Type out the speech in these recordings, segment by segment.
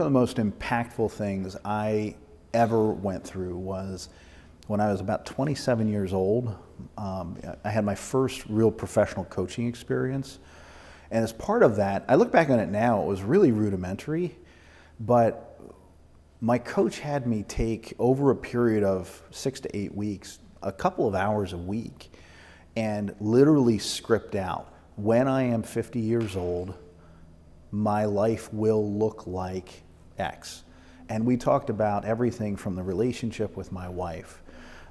One of the most impactful things I ever went through was when I was about 27 years old. I had my first real professional coaching experience. And as part of that, I look back on it now, it was really rudimentary, but my coach had me take, over a period of 6 to 8 weeks, a couple of hours a week, and literally script out, when I am 50 years old, my life will look like X. And we talked about everything from the relationship with my wife,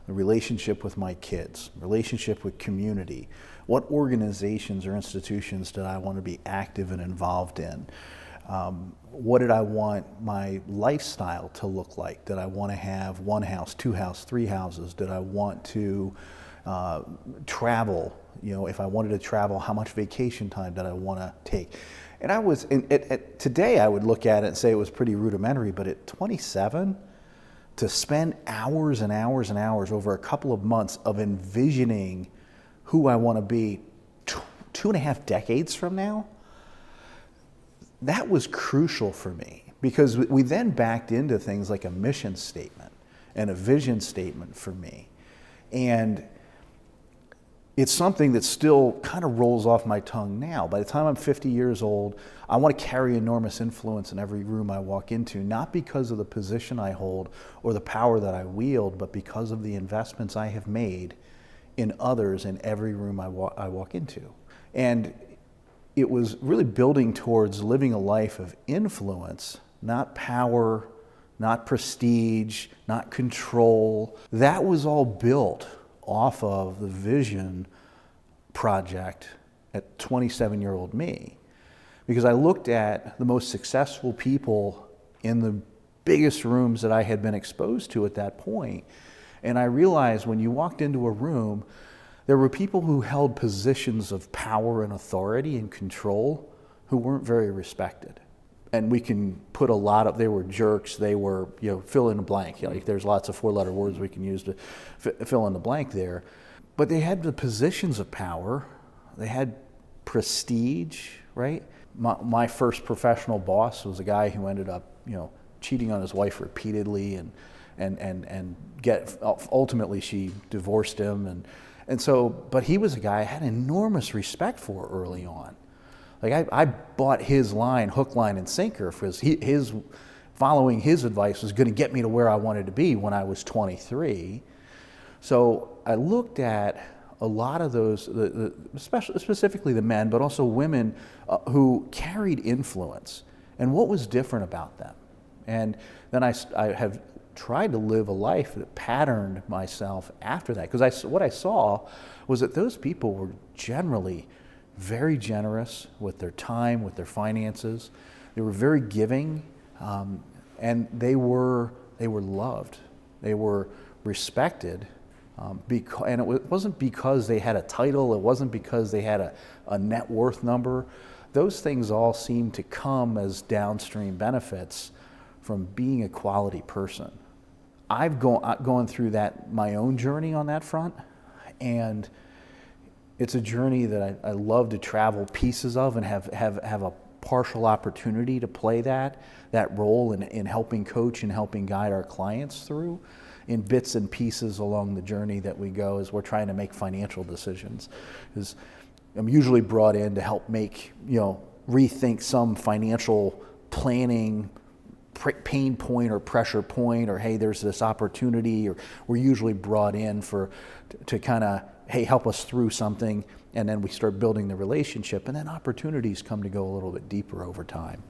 the relationship with my kids, relationship with community, what organizations or institutions did I want to be active and involved in, what did I want my lifestyle to look like? Did I want to have one house, two houses, three houses? Did I want to travel? You know, if I wanted to travel, how much vacation time did I want to take? And I was, today I would look at it and say it was pretty rudimentary, but at 27, to spend hours and hours and hours over a couple of months of envisioning who I want to be 2.5 decades from now, that was crucial for me, because we then backed into things like a mission statement and a vision statement for me. And it's something that still kind of rolls off my tongue now. By the time I'm 50 years old, I want to carry enormous influence in every room I walk into, not because of the position I hold or the power that I wield, but because of the investments I have made in others in every room I walk into. And it was really building towards living a life of influence, not power, not prestige, not control. That was all built off of the vision project at 27-year-old me. Because I looked at the most successful people in the biggest rooms that I had been exposed to at that point, and I realized when you walked into a room, there were people who held positions of power and authority and control who weren't very respected. And we can put a lot of, they were jerks, they were, you know, fill in the blank. You know, there's lots of 4-letter words we can use to fill in the blank there. But they had the positions of power, they had prestige, right? My first professional boss was a guy who ended up, you know, cheating on his wife repeatedly, and ultimately she divorced him. And so, but he was a guy I had enormous respect for early on. Like I bought his line, hook, line, and sinker, because his following his advice was going to get me to where I wanted to be when I was 23. So I looked at a lot of those, specifically the men, but also women who carried influence, and what was different about them. And then I have tried to live a life that patterned myself after that, because what I saw was that those people were generally very generous with their time, with their finances. They were very giving, and they were loved. They were respected, and it wasn't because they had a title. It wasn't because they had a net worth number. Those things all seem to come as downstream benefits from being a quality person. I've gone through that, my own journey on that front, and it's a journey that I love to travel pieces of and have a partial opportunity to play that role in helping coach and helping guide our clients through in bits and pieces along the journey that we go as we're trying to make financial decisions. Because I'm usually brought in to help make, you know, rethink some financial planning pain point or pressure point, or hey, there's this opportunity, or we're usually brought in to kind of, hey, help us through something, and then we start building the relationship, and then opportunities come to go a little bit deeper over time.